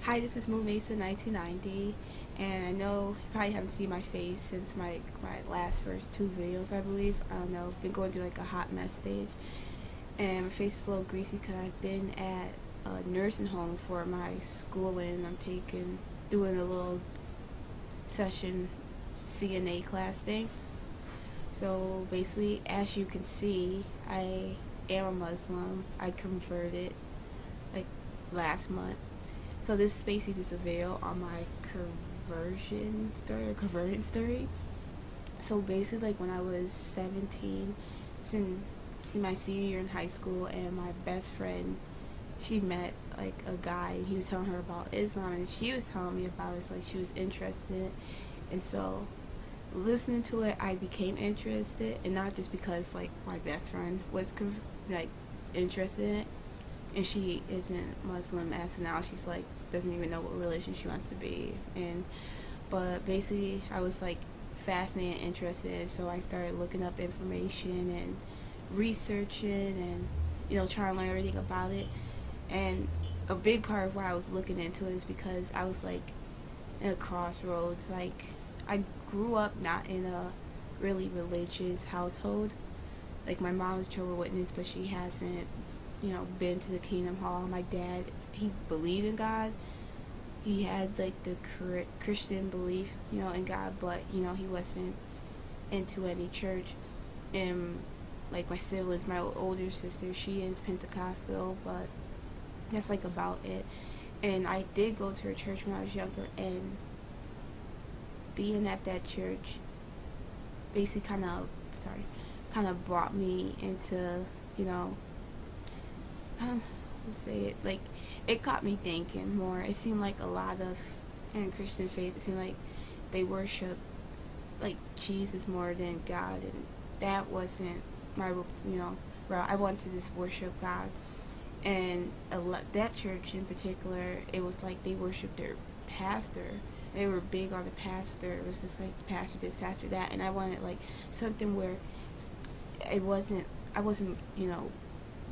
Hi, this is Moo Mesa 1990, and I know you probably haven't seen my face since my last first two videos, I believe. I don't know, been going through like a hot mess stage, and my face is a little greasy because I've been at a nursing home for my schooling. I'm doing a little session CNA class thing. So basically, as you can see, I am a Muslim. I converted like last month. So this is basically just a video on my conversion story or converting story. So basically, like when I was 17, it's in my senior year in high school, and my best friend, she met like a guy, and he was telling her about Islam, and she was telling me about it. So, like she was interested in it, and so listening to it, I became interested, and not just because like my best friend was like interested in it, and she isn't Muslim as of now. She's like doesn't even know what religion she wants to be in. But basically, I was like fascinated and interested, so I started looking up information and researching and trying to learn everything about it. And a big part of why I was looking into it is because I was like in a crossroads. Like I grew up not in a really religious household. Like my mom was Jehovah's Witness, but she hasn't been to the Kingdom Hall. My dad, he believed in God. He had like the Christian belief, in God, but he wasn't into any church. And like my siblings, my older sister, she is Pentecostal, but that's like about it. And I did go to her church when I was younger, and being at that church basically kind of brought me into, say it, like it got me thinking more. It seemed like a lot of in Christian faith, it seemed like they worship like Jesus more than God, and that wasn't my route. I wanted to just worship God. And that church in particular, it was like they worshiped their pastor. They were big on the pastor. It was just like pastor this, pastor that, and I wanted like something where I wasn't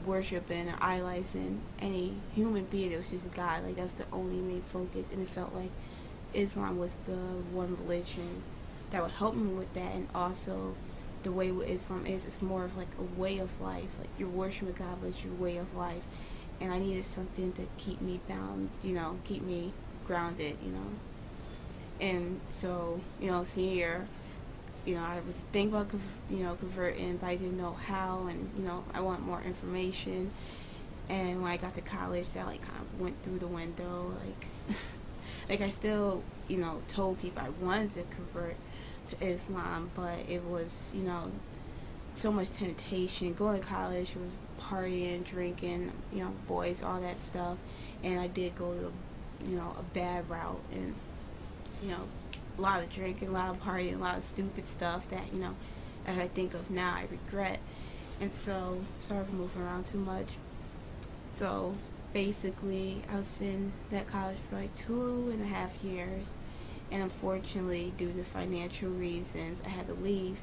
worshiping or idolizing any human being. It was just God. Like that's the only main focus, and it felt like Islam was the one religion that would help me with that. And also the way with Islam is, it's more of like a way of life. Like you're worshiping God, but it's your way of life. And I needed something to keep me bound, keep me grounded, And so, senior year, I was thinking about converting, but I didn't know how, and I want more information. And when I got to college, that like kind of went through the window. Like like I still told people I wanted to convert to Islam, but it was so much temptation. Going to college, it was partying, drinking, boys, all that stuff. And I did go to a bad route, and a lot of drinking, a lot of partying, a lot of stupid stuff that as I think of now, I regret. And so, sorry for moving around too much. So basically, I was in that college for like 2.5 years, and unfortunately, due to financial reasons, I had to leave.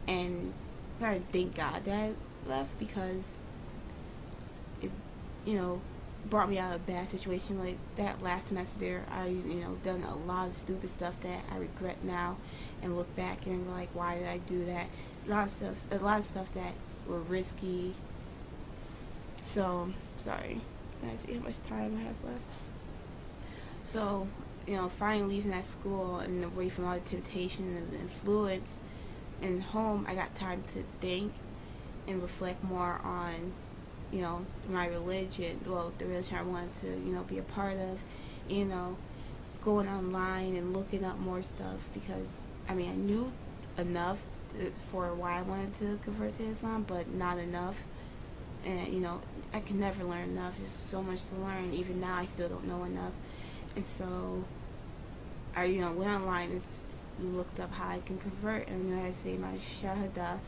And I thank God that I left, because it brought me out of a bad situation. Like that last semester there, I done a lot of stupid stuff that I regret now, and look back and like, why did I do that? A lot of stuff that were risky. So sorry, can I see how much time I have left? So finally leaving that school and away from all the temptation and the influence, and home, I got time to think and reflect more on my religion, well, the religion I wanted to be a part of. Going online and looking up more stuff, because I knew enough for why I wanted to convert to Islam, but not enough. And I can never learn enough. There's so much to learn. Even now, I still don't know enough. And so I went online and looked up how I can convert, and I say my shahada.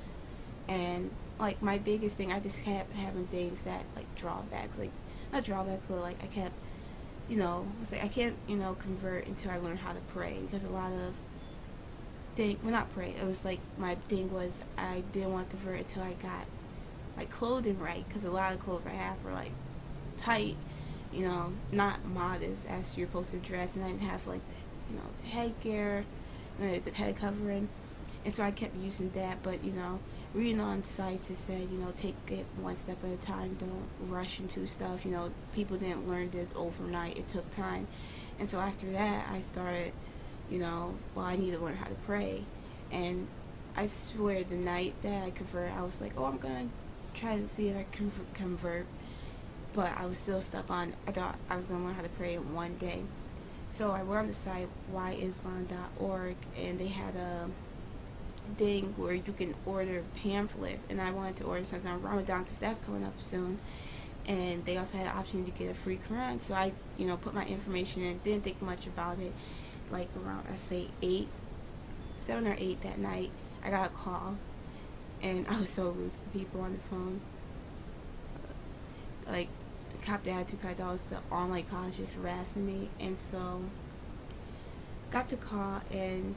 And like my biggest thing, I just kept having things that like drawbacks, like not drawbacks, but like I kept it's like I can't convert until I learn how to pray, because a lot of not pray, it was like my thing was I didn't want to convert until I got my clothing right, because a lot of clothes I have were like tight, not modest as you're supposed to dress, and I didn't have like the headgear, the head covering, and so I kept using that. But reading on sites, it said take it one step at a time, don't rush into stuff. People didn't learn this overnight, it took time. And so after that I started, I need to learn how to pray. And I swear the night that I converted, I was like, oh, I'm gonna try to see if I can convert. But I was still stuck on, I thought I was gonna learn how to pray in one day. So I went on the site whyislam.org, and they had a thing where you can order pamphlet, and I wanted to order something on Ramadan because that's coming up soon. And they also had the option to get a free Quran, so I put my information in, didn't think much about it. Like around, I say 7 or 8 that night, I got a call, and I was so rude to the people on the phone. Like, the COPT attitude, the online college is harassing me. And so got the call, and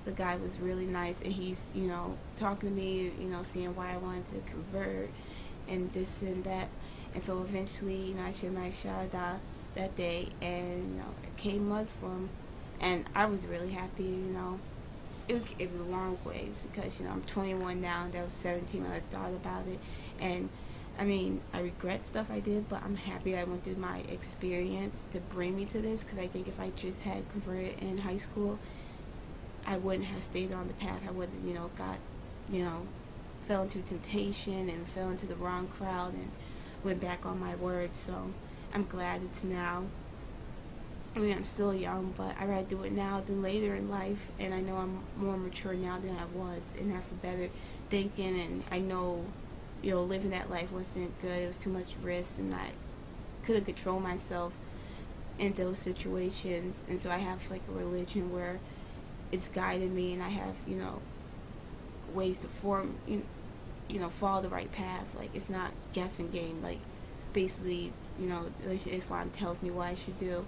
the guy was really nice, and he's talking to me, seeing why I wanted to convert and this and that. And so eventually I shared my shahada that day, and I became Muslim, and I was really happy. It was a long ways, because I'm 21 now, and that was 17 when I thought about it. And I mean, I regret stuff I did, but I'm happy I went through my experience to bring me to this, because I think if I just had converted in high school, I wouldn't have stayed on the path. I would have, fell into temptation and fell into the wrong crowd and went back on my word. So I'm glad it's now. I mean, I'm still young, but I'd rather do it now than later in life, and I know I'm more mature now than I was, and have a better thinking, and I know living that life wasn't good. It was too much risk, and I couldn't control myself in those situations. And so I have like a religion where it's guiding me, and I have ways to follow the right path. Like, it's not guessing game. Like, basically Islam tells me what I should do.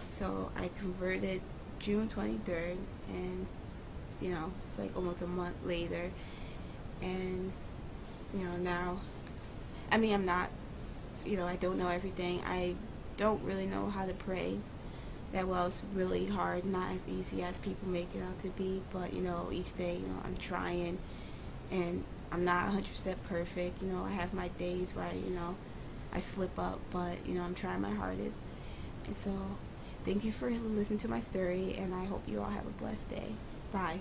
So I converted June 23rd, and it's like almost a month later, and now, I mean, I'm not, I don't know everything. I don't really know how to pray that well. It's really hard, not as easy as people make it out to be, but each day, I'm trying, and I'm not 100% perfect. I have my days where I slip up, but I'm trying my hardest. And so thank you for listening to my story, and I hope you all have a blessed day. Bye.